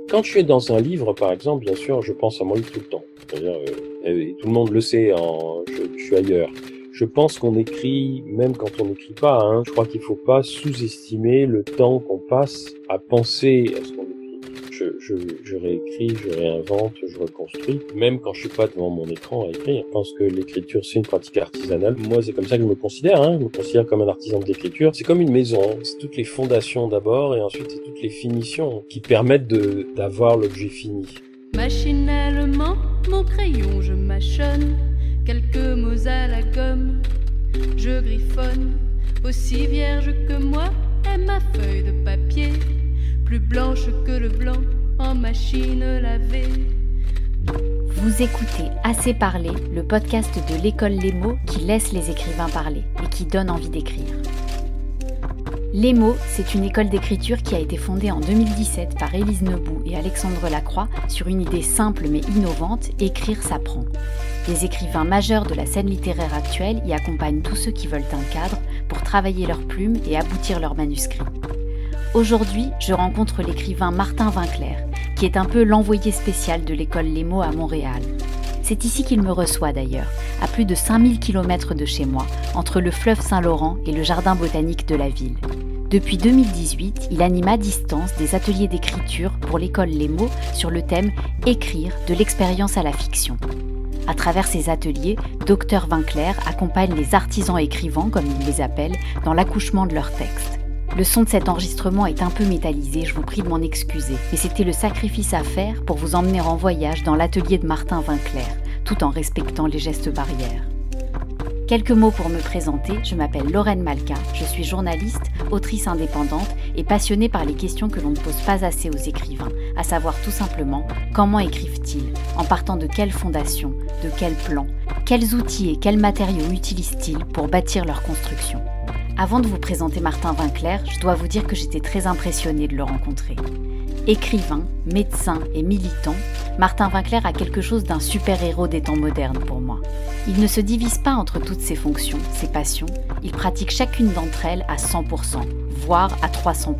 Quand je suis dans un livre, par exemple, bien sûr, je pense à mon livre tout le temps. C'est-à-dire, et tout le monde le sait, je suis ailleurs. Je pense qu'on écrit, même quand on n'écrit pas, hein, je crois qu'il faut pas sous-estimer le temps qu'on passe à penser à ce qu'on écrit. Je réécris, je réinvente, je reconstruis, même quand je suis pas devant mon écran à écrire. Je pense que l'écriture, c'est une pratique artisanale. Moi, c'est comme ça que je me considère, hein. Je me considère comme un artisan de l'écriture. C'est comme une maison. C'est toutes les fondations d'abord, et ensuite c'est toutes les finitions qui permettent d'avoir l'objet fini. Machinalement, mon crayon, je mâchonne quelques mots à la gomme. Je griffonne, aussi vierge que moi est ma feuille de papier, plus blanche que le blanc en machine lavée. Vous écoutez Assez parler, le podcast de l'école Les Mots qui laisse les écrivains parler et qui donne envie d'écrire. Les Mots, c'est une école d'écriture qui a été fondée en 2017 par Élise Nebout et Alexandre Lacroix sur une idée simple mais innovante, écrire s'apprend. Des écrivains majeurs de la scène littéraire actuelle y accompagnent tous ceux qui veulent un cadre pour travailler leurs plumes et aboutir leurs manuscrits. Aujourd'hui, je rencontre l'écrivain Martin Winkler, qui est un peu l'envoyé spécial de l'école Les Mots à Montréal. C'est ici qu'il me reçoit d'ailleurs, à plus de 5000 km de chez moi, entre le fleuve Saint-Laurent et le jardin botanique de la ville. Depuis 2018, il anime à distance des ateliers d'écriture pour l'école Les Mots sur le thème « Écrire de l'expérience à la fiction ». À travers ces ateliers, Dr Winkler accompagne les artisans écrivains, comme il les appelle, dans l'accouchement de leurs textes. Le son de cet enregistrement est un peu métallisé, je vous prie de m'en excuser, mais c'était le sacrifice à faire pour vous emmener en voyage dans l'atelier de Martin Winkler, tout en respectant les gestes barrières. Quelques mots pour me présenter, je m'appelle Lorraine Malka, je suis journaliste, autrice indépendante et passionnée par les questions que l'on ne pose pas assez aux écrivains, à savoir tout simplement comment écrivent-ils, en partant de quelles fondations, de quels plans, quels outils et quels matériaux utilisent-ils pour bâtir leur construction. Avant de vous présenter Martin Winkler, je dois vous dire que j'étais très impressionnée de le rencontrer. Écrivain, médecin et militant, Martin Winkler a quelque chose d'un super-héros des temps modernes pour moi. Il ne se divise pas entre toutes ses fonctions, ses passions, il pratique chacune d'entre elles à 100%, voire à 300%.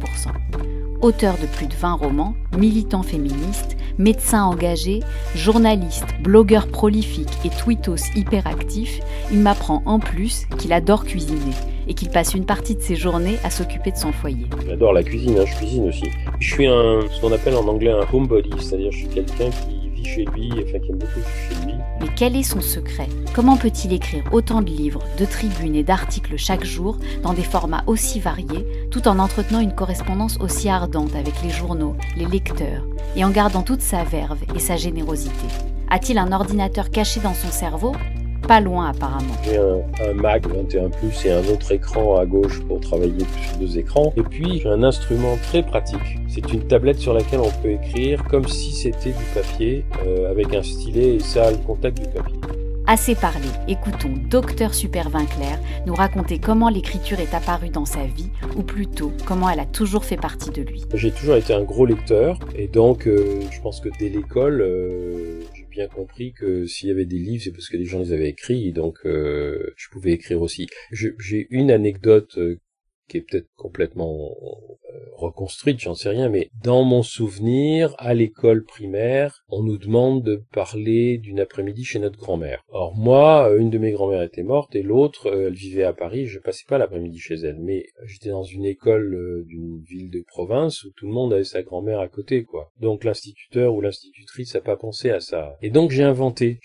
Auteur de plus de 20 romans, militant féministe, médecin engagé, journaliste, blogueur prolifique et tweetos hyperactif, il m'apprend en plus qu'il adore cuisiner et qu'il passe une partie de ses journées à s'occuper de son foyer. J'adore la cuisine, hein, je cuisine aussi. Je suis ce qu'on appelle en anglais un homebody, c'est-à-dire je suis quelqu'un qui vit chez lui, enfin qui aime beaucoup vivre chez lui. Mais quel est son secret ? Comment peut-il écrire autant de livres, de tribunes et d'articles chaque jour, dans des formats aussi variés, tout en entretenant une correspondance aussi ardente avec les journaux, les lecteurs, et en gardant toute sa verve et sa générosité ? A-t-il un ordinateur caché dans son cerveau ? Pas loin apparemment. J'ai un Mac 21 Plus et un autre écran à gauche pour travailler sur 2 écrans. Et puis j'ai un instrument très pratique. C'est une tablette sur laquelle on peut écrire comme si c'était du papier, avec un stylet et ça a le contact du papier. Assez parlé, écoutons Dr Super Winkler nous raconter comment l'écriture est apparue dans sa vie, ou plutôt comment elle a toujours fait partie de lui. J'ai toujours été un gros lecteur et donc je pense que dès l'école, j'ai bien compris que s'il y avait des livres, c'est parce que les gens les avaient écrits, donc je pouvais écrire aussi. J'ai une anecdote qui est peut-être complètement reconstruite, j'en sais rien, mais dans mon souvenir, à l'école primaire, on nous demande de parler d'une après-midi chez notre grand-mère. Or moi, une de mes grand-mères était morte et l'autre, elle vivait à Paris, je passais pas l'après-midi chez elle, mais j'étais dans une école d'une ville de province où tout le monde avait sa grand-mère à côté, quoi. Donc l'instituteur ou l'institutrice n'a pas pensé à ça. Et donc j'ai inventé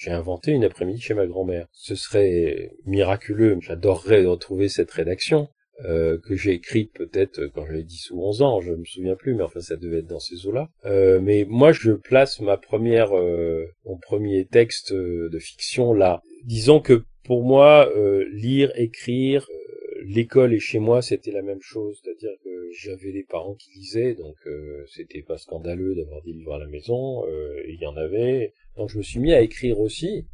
une après-midi chez ma grand-mère. Ce serait miraculeux, j'adorerais retrouver cette rédaction. Que j'ai écrite peut-être quand j'avais 10 ou 11 ans, je me souviens plus, mais enfin ça devait être dans ces eaux-là. Mais moi je place mon premier texte de fiction là. Disons que pour moi, lire, écrire, l'école et chez moi c'était la même chose, c'est-à-dire que j'avais des parents qui lisaient, donc c'était pas scandaleux d'avoir des livres à la maison, il y en avait. Donc je me suis mis à écrire aussi.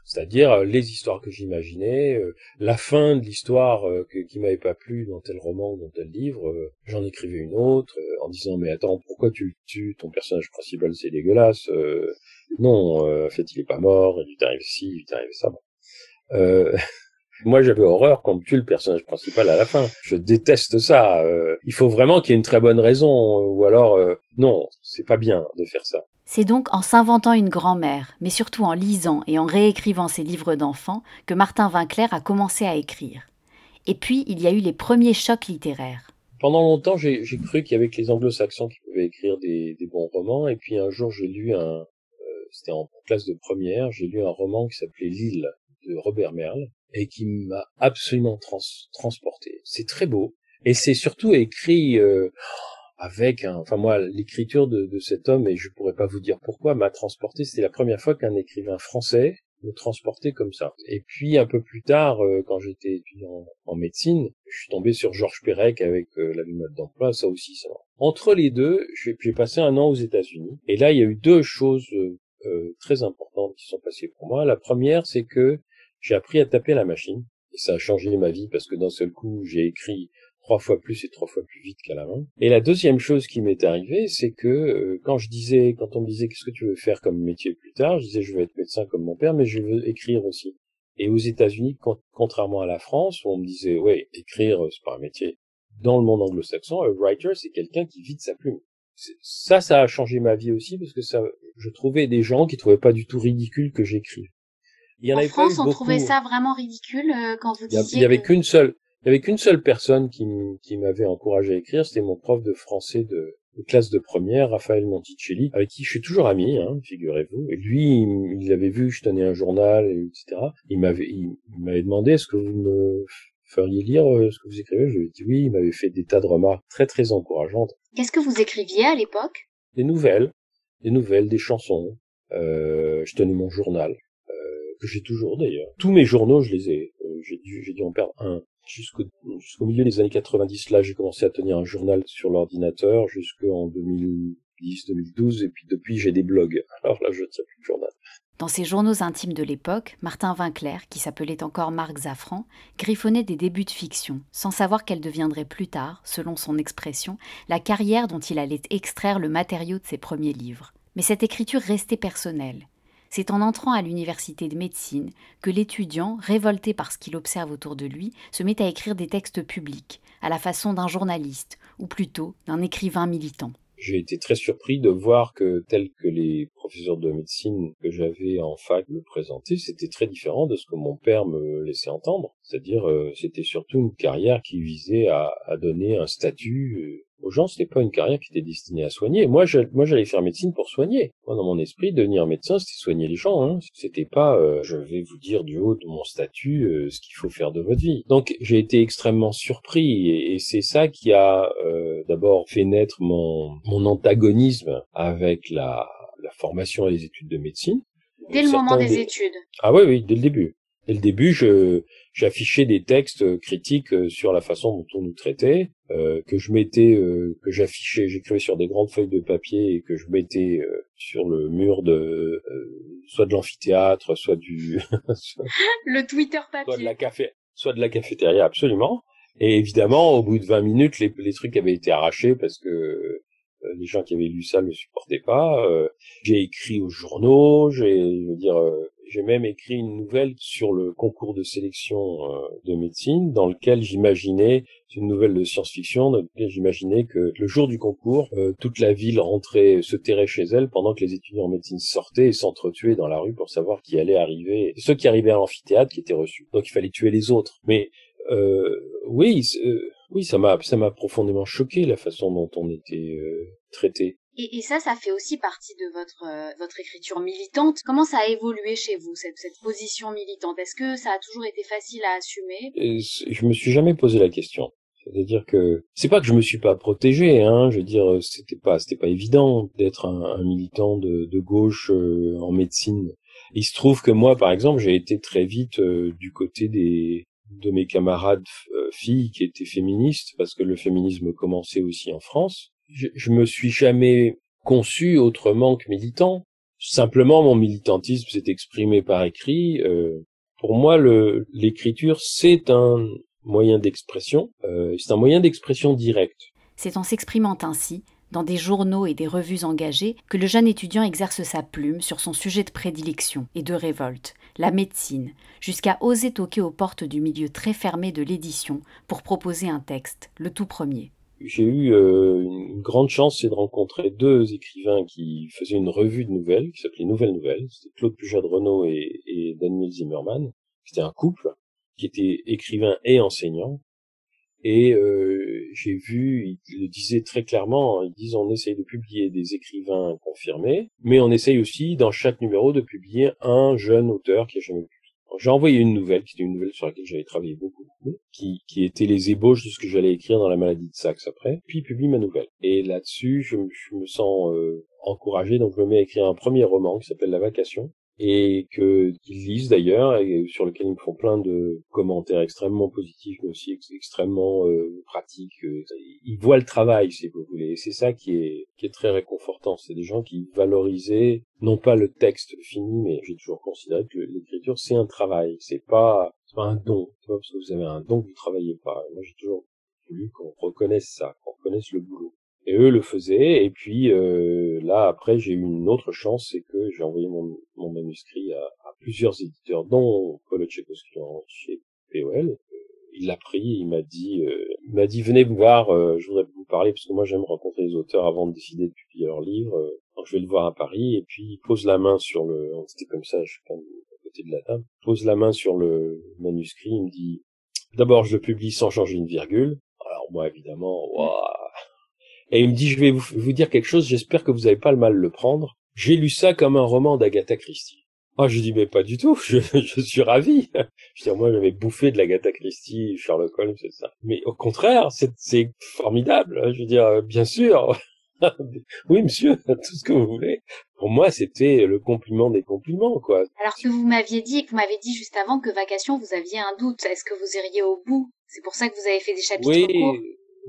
C'est-à-dire les histoires que j'imaginais, la fin de l'histoire qui m'avait pas plu dans tel roman ou dans tel livre, j'en écrivais une autre en disant mais attends, pourquoi tu le tues, ton personnage principal c'est dégueulasse, non, en fait il est pas mort, il lui est arrivé ci, il lui est arrivé ça. Bon. Moi, j'avais horreur qu'on me tue le personnage principal à la fin. Je déteste ça. Il faut vraiment qu'il y ait une très bonne raison, ou alors, non, c'est pas bien de faire ça. C'est donc en s'inventant une grand-mère, mais surtout en lisant et en réécrivant ses livres d'enfants, que Martin Winkler a commencé à écrire. Et puis, il y a eu les premiers chocs littéraires. Pendant longtemps, j'ai cru qu'il y avait que les anglo-saxons qui pouvaient écrire des bons romans, et puis un jour, j'ai lu c'était en classe de première, j'ai lu un roman qui s'appelait L'île de Robert Merle, et qui m'a absolument transporté. C'est très beau, et c'est surtout écrit avec enfin moi, l'écriture de cet homme, et je pourrais pas vous dire pourquoi, m'a transporté. C'était la première fois qu'un écrivain français me transportait comme ça. Et puis un peu plus tard, quand j'étais étudiant en médecine, je suis tombé sur Georges Perec avec La vie mode d'emploi, ça aussi ça. Entre les deux, j'ai passé un an aux États-Unis, et là il y a eu deux choses très importantes qui sont passées pour moi. La première, c'est que j'ai appris à taper à la machine, et ça a changé ma vie parce que d'un seul coup, j'ai écrit 3 fois plus et 3 fois plus vite qu'à la main. Et la deuxième chose qui m'est arrivée, c'est que quand on me disait qu'est-ce que tu veux faire comme métier plus tard, je disais je veux être médecin comme mon père, mais je veux écrire aussi. Et aux États-Unis, contrairement à la France, où on me disait ouais, écrire c'est pas un métier. Dans le monde anglo-saxon, un writer c'est quelqu'un qui vide sa plume. Ça a changé ma vie aussi parce que je trouvais des gens qui trouvaient pas du tout ridicule que j'écrive. En France, on trouvait ça vraiment ridicule quand vous disiez. Il y avait qu'une seule personne qui m'avait encouragé à écrire, c'était mon prof de français de classe de première, Raphaël Monticelli, avec qui je suis toujours ami, figurez-vous. Et lui, il avait vu que je tenais un journal, etc. Il m'avait demandé est-ce que vous me feriez lire ce que vous écrivez. Je lui ai dit oui. Il m'avait fait des tas de remarques très très encourageantes. Qu'est-ce que vous écriviez à l'époque? Des nouvelles, des chansons. Je tenais mon journal. Que j'ai toujours d'ailleurs. Tous mes journaux, je les ai. J'ai dû en perdre un. Jusqu'au milieu des années 90, là, j'ai commencé à tenir un journal sur l'ordinateur jusqu'en 2010, 2012, et puis depuis, j'ai des blogs. Alors là, je ne tiens plus de journal. Dans ses journaux intimes de l'époque, Martin Winkler, qui s'appelait encore Marc Zaffran, griffonnait des débuts de fiction, sans savoir qu'elle deviendrait plus tard, selon son expression, la carrière dont il allait extraire le matériau de ses premiers livres. Mais cette écriture restait personnelle. C'est en entrant à l'université de médecine que l'étudiant, révolté par ce qu'il observe autour de lui, se met à écrire des textes publics, à la façon d'un journaliste, ou plutôt d'un écrivain militant. J'ai été très surpris de voir que, tel que les professeurs de médecine que j'avais en fac me présentaient, c'était très différent de ce que mon père me laissait entendre. C'est-à-dire, c'était surtout une carrière qui visait à donner un statut aux gens. C'était pas une carrière qui était destinée à soigner. Moi, j'allais faire médecine pour soigner. Moi, dans mon esprit, devenir médecin, c'était soigner les gens. C'était pas, je vais vous dire du haut de mon statut ce qu'il faut faire de votre vie. Donc, j'ai été extrêmement surpris, et c'est ça qui a d'abord fait naître mon antagonisme avec la formation et les études de médecine. Dès le moment des études. Ah oui, dès le début. Dès le début, j'affichais des textes critiques sur la façon dont on nous traitait, que j'affichais, j'écrivais sur des grandes feuilles de papier et que je mettais sur le mur soit de l'amphithéâtre, soit du le Twitter papier, soit de la cafétéria, absolument. Et évidemment, au bout de 20 minutes, les trucs avaient été arrachés parce que les gens qui avaient lu ça ne le supportaient pas. J'ai écrit aux journaux, j'ai même écrit une nouvelle sur le concours de sélection de médecine, dans lequel c'est une nouvelle de science-fiction, dans lequel j'imaginais que le jour du concours, toute la ville se terrait chez elle pendant que les étudiants en médecine sortaient et s'entretuaient dans la rue pour savoir qui allait arriver. Et ceux qui arrivaient à l'amphithéâtre qui étaient reçus. Donc il fallait tuer les autres. Mais oui, ça m'a profondément choqué la façon dont on était traité. Et ça fait aussi partie de votre écriture militante. Comment ça a évolué chez vous, cette position militante? Est-ce que ça a toujours été facile à assumer? Je me suis jamais posé la question. C'est-à-dire que c'est pas que je me suis pas protégé, je veux dire, c'était pas évident d'être un militant de gauche en médecine. Il se trouve que moi, par exemple, j'ai été très vite du côté de mes camarades filles qui étaient féministes, parce que le féminisme commençait aussi en France. Je me suis jamais conçu autrement que militant. Simplement, mon militantisme s'est exprimé par écrit. Pour moi, l'écriture, c'est un moyen d'expression. C'est un moyen d'expression direct. C'est en s'exprimant ainsi, dans des journaux et des revues engagées, que le jeune étudiant exerce sa plume sur son sujet de prédilection et de révolte, la médecine, jusqu'à oser toquer aux portes du milieu très fermé de l'édition pour proposer un texte, le tout premier. J'ai eu une grande chance, c'est de rencontrer deux écrivains qui faisaient une revue de nouvelles, qui s'appelait Nouvelles Nouvelles. C'était Claude Pujade-Renaud et Daniel Zimmermann. C'était un couple qui était écrivain et enseignant. Et j'ai vu, ils le disaient très clairement, ils disent on essaye de publier des écrivains confirmés, mais on essaye aussi dans chaque numéro de publier un jeune auteur qui a jamais publié. Alors, j'ai envoyé une nouvelle, qui était une nouvelle sur laquelle j'avais travaillé beaucoup, qui était les ébauches de ce que j'allais écrire dans La maladie de Saxe après, puis il publie ma nouvelle. Et là-dessus, je me sens encouragé, donc je me mets à écrire un premier roman qui s'appelle La Vacation, et qu'ils lisent d'ailleurs, et sur lequel ils me font plein de commentaires extrêmement positifs, mais aussi extrêmement pratiques. Ils voient le travail, si vous voulez, et c'est ça qui est très réconfortant. C'est des gens qui valorisaient non pas le texte fini, mais j'ai toujours considéré que l'écriture c'est un travail, c'est pas un don. C'est pas parce que vous avez un don que vous travaillez pas. Moi j'ai toujours voulu qu'on reconnaisse ça, qu'on reconnaisse le boulot. Et eux le faisaient, et puis là après j'ai eu une autre chance, c'est que j'ai envoyé mon manuscrit à plusieurs éditeurs, dont Paul Tchaikovsky chez POL. Il l'a pris, il m'a dit venez me voir, je voudrais vous parler parce que moi j'aime rencontrer les auteurs avant de décider de publier leur livre. Donc je vais le voir à Paris, et puis il pose la main sur c'était comme ça, je suis quand même à côté de la table, il pose la main sur le manuscrit, il me dit d'abord je le publie sans changer une virgule. Alors moi évidemment, waouh. Et il me dit, je vais vous dire quelque chose, j'espère que vous n'allez pas le mal le prendre. J'ai lu ça comme un roman d'Agatha Christie. Ah, je dis, mais pas du tout, je suis ravi. Je veux dire, moi, j'avais bouffé de l'Agatha Christie, Sherlock Holmes, c'est ça. Mais au contraire, c'est formidable. Je veux dire, bien sûr. Oui, monsieur, tout ce que vous voulez. Pour moi, c'était le compliment des compliments, quoi. Alors que vous m'aviez dit juste avant que Vacation, vous aviez un doute. Est-ce que vous iriez au bout? C'est pour ça que vous avez fait des chapitres courts?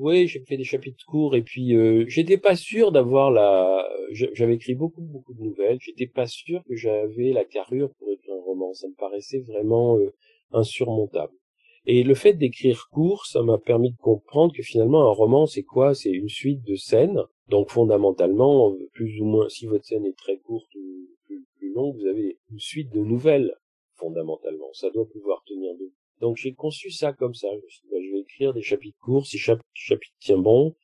Oui, j'ai fait des chapitres courts, et puis j'étais pas sûr d'avoir j'avais écrit beaucoup de nouvelles, j'étais pas sûr que j'avais la carrure pour écrire un roman, ça me paraissait vraiment insurmontable. Et le fait d'écrire court, ça m'a permis de comprendre que finalement un roman c'est quoi? C'est une suite de scènes, donc fondamentalement, plus ou moins, si votre scène est très courte ou plus longue, vous avez une suite de nouvelles, fondamentalement, ça doit pouvoir tenir debout. Donc j'ai conçu ça comme ça. Je me suis dit, je vais écrire des chapitres courts. Si chaque chapitre tient bon,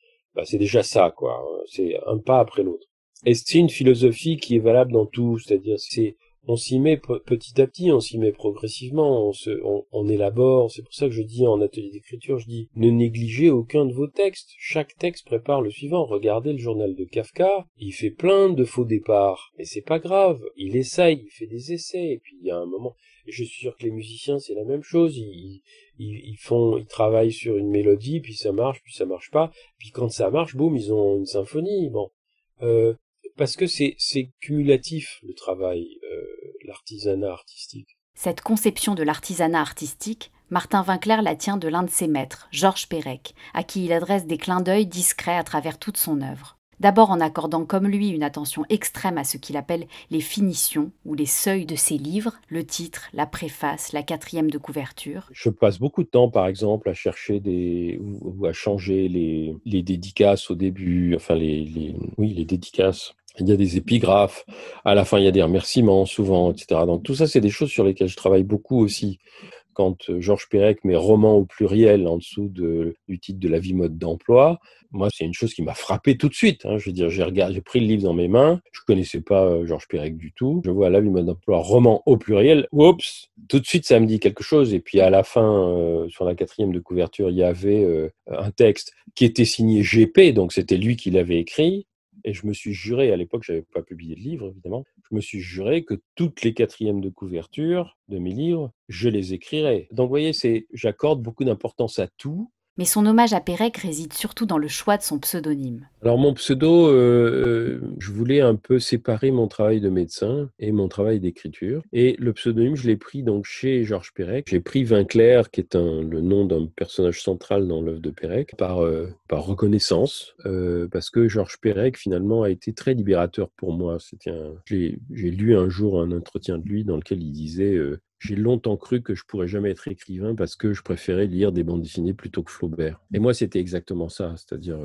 c'est déjà ça, quoi. C'est un pas après l'autre. Et c'est une philosophie qui est valable dans tout. C'est-à-dire, on s'y met petit à petit, on s'y met progressivement, on élabore. C'est pour ça que je dis en atelier d'écriture, je dis, ne négligez aucun de vos textes. Chaque texte prépare le suivant. Regardez le journal de Kafka. Il fait plein de faux départs. Mais c'est pas grave. Il essaye, il fait des essais. Et puis, il y a un moment, je suis sûr que les musiciens, c'est la même chose. Ils travaillent sur une mélodie, puis ça marche pas. Puis quand ça marche, boum, ils ont une symphonie. Bon. Parce que c'est cumulatif, le travail, l'artisanat artistique. Cette conception de l'artisanat artistique, Martin Winkler la tient de l'un de ses maîtres, Georges Perec, à qui il adresse des clins d'œil discrets à travers toute son œuvre. D'abord en accordant comme lui une attention extrême à ce qu'il appelle les finitions ou les seuils de ses livres, le titre, la préface, la 4e de couverture. Je passe beaucoup de temps, par exemple, à chercher ou à changer les dédicaces au début, enfin les dédicaces. Il y a des épigraphes, à la fin il y a des remerciements souvent, etc. Donc tout ça c'est des choses sur lesquelles je travaille beaucoup aussi. Quand Georges Perec met roman au pluriel en dessous du titre de La vie mode d'emploi, moi c'est une chose qui m'a frappé tout de suite. Je veux dire, j'ai pris le livre dans mes mains, je connaissais pas Georges Perec du tout. Je vois La vie mode d'emploi, roman au pluriel, oups, tout de suite ça me dit quelque chose. Et puis à la fin, sur la 4e de couverture, il y avait un texte qui était signé GP, donc c'était lui qui l'avait écrit. Et je me suis juré, à l'époque, j'avais pas publié de livre, évidemment, je me suis juré que toutes les 4e de couverture de mes livres, je les écrirais. Donc, vous voyez, j'accorde beaucoup d'importance à tout. Mais son hommage à Perec réside surtout dans le choix de son pseudonyme. Alors, mon pseudo, je voulais un peu séparer mon travail de médecin et mon travail d'écriture. Et le pseudonyme, je l'ai pris donc chez Georges Perec. J'ai pris Winkler, qui est le nom d'un personnage central dans l'œuvre de Perec, par reconnaissance, parce que Georges Perec, finalement, a été très libérateur pour moi. J'ai lu un jour un entretien de lui dans lequel il disait j'ai longtemps cru que je pourrais jamais être écrivain parce que je préférais lire des bandes dessinées plutôt que Flaubert. Et moi, c'était exactement ça. C'est-à-dire,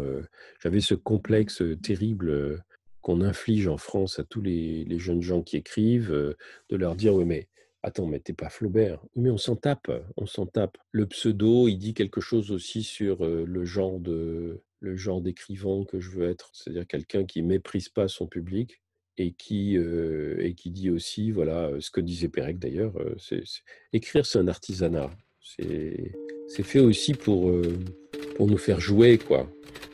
j'avais ce complexe terrible qu'on inflige en France à tous les jeunes gens qui écrivent, de leur dire, oui, mais Attends, mais t'es pas Flaubert. Mais on s'en tape, on s'en tape. Le pseudo, il dit quelque chose aussi sur le genre d'écrivain que je veux être, c'est-à-dire quelqu'un qui méprise pas son public et qui dit aussi, voilà, ce que disait Pérec d'ailleurs, écrire, c'est un artisanat. C'est, c'est fait aussi pour nous faire jouer, quoi.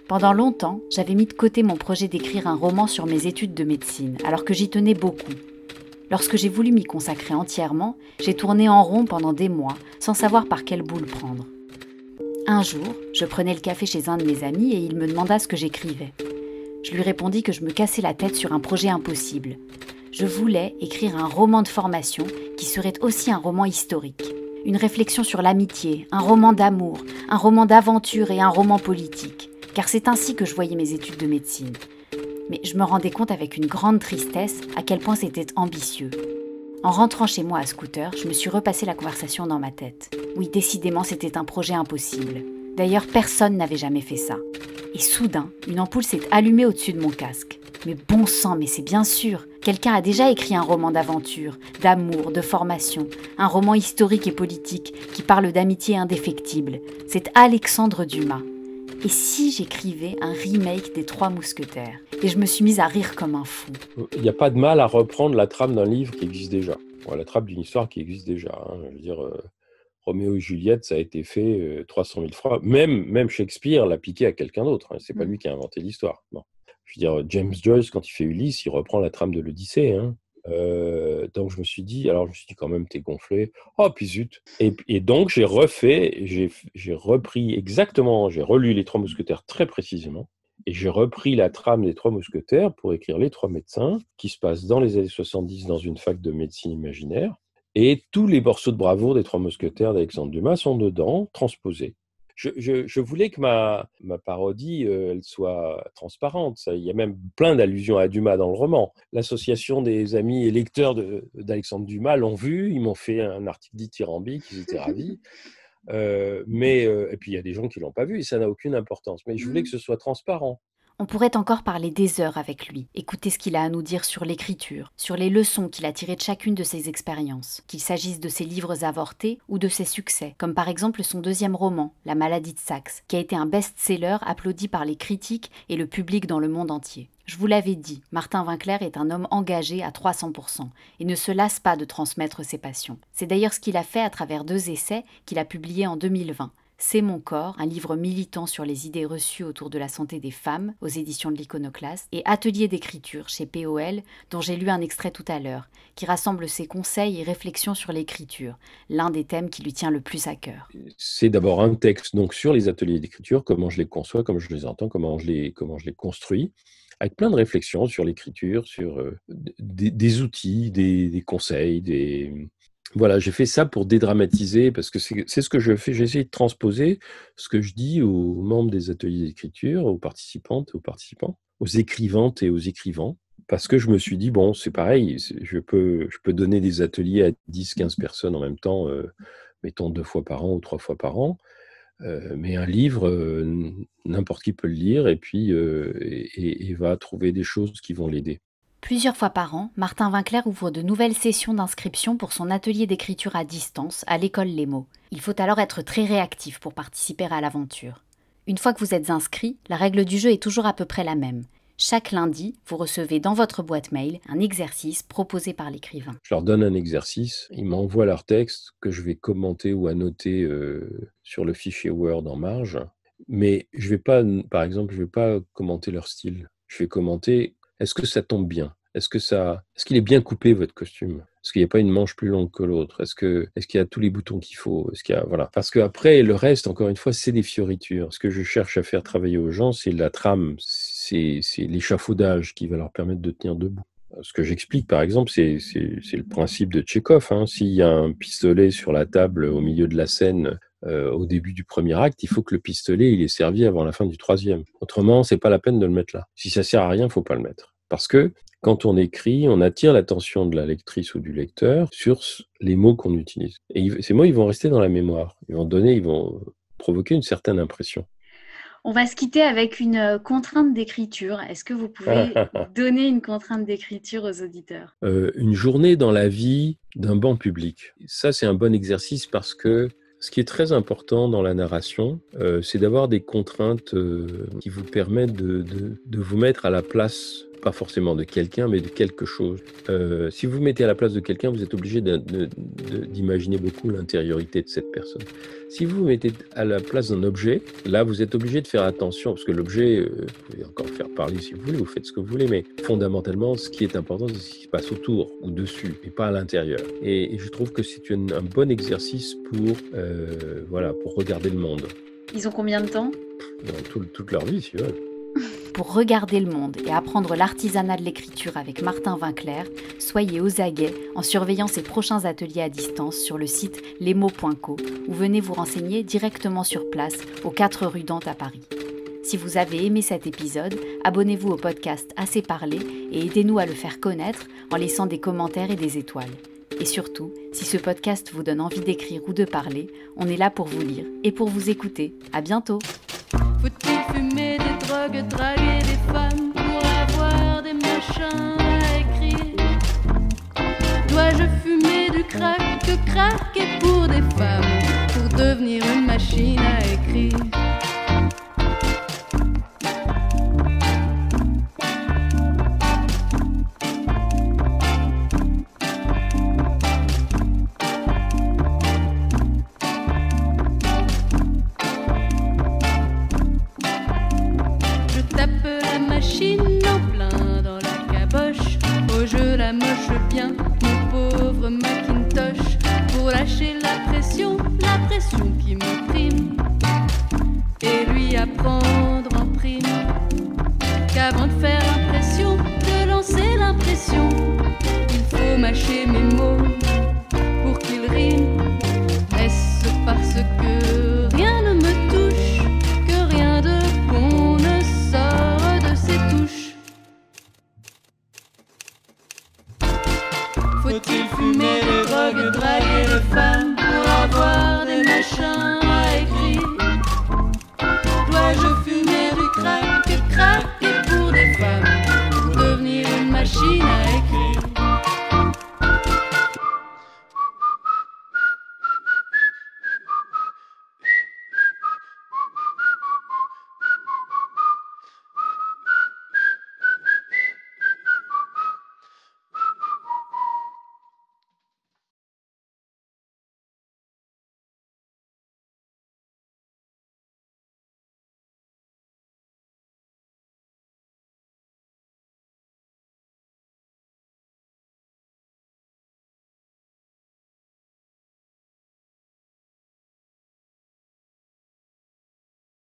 Pendant longtemps, j'avais mis de côté mon projet d'écrire un roman sur mes études de médecine, alors que j'y tenais beaucoup. Lorsque j'ai voulu m'y consacrer entièrement, j'ai tourné en rond pendant des mois, sans savoir par quelle boule prendre. Un jour, je prenais le café chez un de mes amis et il me demanda ce que j'écrivais. Je lui répondis que je me cassais la tête sur un projet impossible. Je voulais écrire un roman de formation qui serait aussi un roman historique. Une réflexion sur l'amitié, un roman d'amour, un roman d'aventure et un roman politique. Car c'est ainsi que je voyais mes études de médecine. Mais je me rendais compte avec une grande tristesse à quel point c'était ambitieux. En rentrant chez moi à scooter, je me suis repassé la conversation dans ma tête. Oui, décidément, c'était un projet impossible. D'ailleurs, personne n'avait jamais fait ça. Et soudain, une ampoule s'est allumée au-dessus de mon casque. Mais bon sang, mais c'est bien sûr. Quelqu'un a déjà écrit un roman d'aventure, d'amour, de formation. Un roman historique et politique qui parle d'amitié indéfectible. C'est Alexandre Dumas. Et si j'écrivais un remake des Trois Mousquetaires? Et je me suis mise à rire comme un fou. Il n'y a pas de mal à reprendre la trame d'un livre qui existe déjà. La trame d'une histoire qui existe déjà. Je veux dire, Roméo et Juliette, ça a été fait 300 000 fois. Même Shakespeare l'a piqué à quelqu'un d'autre. C'est pas lui qui a inventé l'histoire. Bon. Je veux dire, James Joyce, quand il fait Ulysse, il reprend la trame de l'Odyssée. Donc je me suis dit quand même, t'es gonflé. Oh, puis zut. Et donc j'ai repris exactement, j'ai relu Les Trois Mousquetaires très précisément. Et j'ai repris la trame des Trois Mousquetaires pour écrire Les Trois Médecins, qui se passe dans les années 70 dans une fac de médecine imaginaire. Et tous les morceaux de bravoure des Trois Mousquetaires d'Alexandre Dumas sont dedans, transposés. Je voulais que ma parodie elle soit transparente. Il y a même plein d'allusions à Dumas dans le roman. L'association des amis et lecteurs d'Alexandre Dumas l'ont vu, ils m'ont fait un article dithyrambique, ils étaient ravis. Et puis il y a des gens qui l'ont pas vu et ça n'a aucune importance. Mais je voulais que ce soit transparent. On pourrait encore parler des heures avec lui, écouter ce qu'il a à nous dire sur l'écriture, sur les leçons qu'il a tirées de chacune de ses expériences, qu'il s'agisse de ses livres avortés ou de ses succès, comme par exemple son deuxième roman, La maladie de Saxe, qui a été un best-seller applaudi par les critiques et le public dans le monde entier. Je vous l'avais dit, Martin Winkler est un homme engagé à 300% et ne se lasse pas de transmettre ses passions. C'est d'ailleurs ce qu'il a fait à travers 2 essais qu'il a publiés en 2020. C'est mon corps, un livre militant sur les idées reçues autour de la santé des femmes, aux éditions de l'Iconoclaste, et Atelier d'écriture chez POL, dont j'ai lu un extrait tout à l'heure, qui rassemble ses conseils et réflexions sur l'écriture, l'un des thèmes qui lui tient le plus à cœur. C'est d'abord un texte donc sur les ateliers d'écriture, comment je les conçois, comment je les entends, comment je les construis, avec plein de réflexions sur l'écriture, sur des outils, des conseils, Voilà, j'ai fait ça pour dédramatiser, parce que c'est ce que je fais. J'ai essayé de transposer ce que je dis aux membres des ateliers d'écriture, aux participantes et aux participants, aux écrivantes et aux écrivains, parce que je me suis dit, bon, c'est pareil, je peux donner des ateliers à 10, 15 personnes en même temps, mettons 2 fois par an ou 3 fois par an, mais un livre, n'importe qui peut le lire et puis et va trouver des choses qui vont l'aider. Plusieurs fois par an, Martin Winkler ouvre de nouvelles sessions d'inscription pour son atelier d'écriture à distance à l'école Les Mots. Il faut alors être très réactif pour participer à l'aventure. Une fois que vous êtes inscrit, la règle du jeu est toujours à peu près la même. Chaque lundi, vous recevez dans votre boîte mail un exercice proposé par l'écrivain. Je leur donne un exercice, ils m'envoient leur texte que je vais commenter ou annoter sur le fichier Word en marge. Mais je vais pas, par exemple, je vais pas commenter leur style. Je vais commenter, est-ce que ça tombe bien? Est-ce qu'il est bien coupé, votre costume? Est-ce qu'il n'y a pas une manche plus longue que l'autre? Est-ce qu'il y a tous les boutons qu'il faut? Voilà. Parce qu'après, le reste, encore une fois, c'est des fioritures. Ce que je cherche à faire travailler aux gens, c'est la trame, c'est l'échafaudage qui va leur permettre de tenir debout. Ce que j'explique, par exemple, c'est le principe de Tchekhov. S'il y a un pistolet sur la table au milieu de la scène, au début du premier acte, il faut que le pistolet il est servi avant la fin du troisième. Autrement, c'est pas la peine de le mettre là. Si ça sert à rien, il faut pas le mettre. Parce que quand on écrit, on attire l'attention de la lectrice ou du lecteur sur les mots qu'on utilise. Et ces mots, ils vont rester dans la mémoire. Ils vont provoquer une certaine impression. On va se quitter avec une contrainte d'écriture. Est-ce que vous pouvez donner une contrainte d'écriture aux auditeurs ? Une journée dans la vie d'un banc public. Ça, c'est un bon exercice parce que ce qui est très important dans la narration, c'est d'avoir des contraintes qui vous permettent de vous mettre à la place, pas forcément de quelqu'un, mais de quelque chose. Si vous vous mettez à la place de quelqu'un, vous êtes obligé d'imaginer beaucoup l'intériorité de cette personne. Si vous vous mettez à la place d'un objet, là, vous êtes obligé de faire attention, parce que l'objet, vous pouvez encore faire parler si vous voulez, vous faites ce que vous voulez, mais fondamentalement, ce qui est important, c'est ce qui se passe autour ou dessus, et pas à l'intérieur. Et je trouve que c'est un bon exercice pour regarder le monde. Ils ont combien de temps ? Dans toute leur vie, si vous voulez. Pour regarder le monde et apprendre l'artisanat de l'écriture avec Martin Winkler, soyez aux aguets en surveillant ses prochains ateliers à distance sur le site lesmots.co ou venez vous renseigner directement sur place aux 4 rue Dante à Paris. Si vous avez aimé cet épisode, abonnez-vous au podcast Assez parlé et aidez-nous à le faire connaître en laissant des commentaires et des étoiles. Et surtout, si ce podcast vous donne envie d'écrire ou de parler, on est là pour vous lire et pour vous écouter. À bientôt! Faut-il fumer des drogues, draguer des femmes pour avoir des machins à écrire? Dois-je fumer du crack, que craquer pour des femmes, pour devenir une machine à écrire? En plein dans la caboche, oh je la moche bien, mon pauvre Macintosh, pour lâcher la pression qui m'opprime, et lui apprendre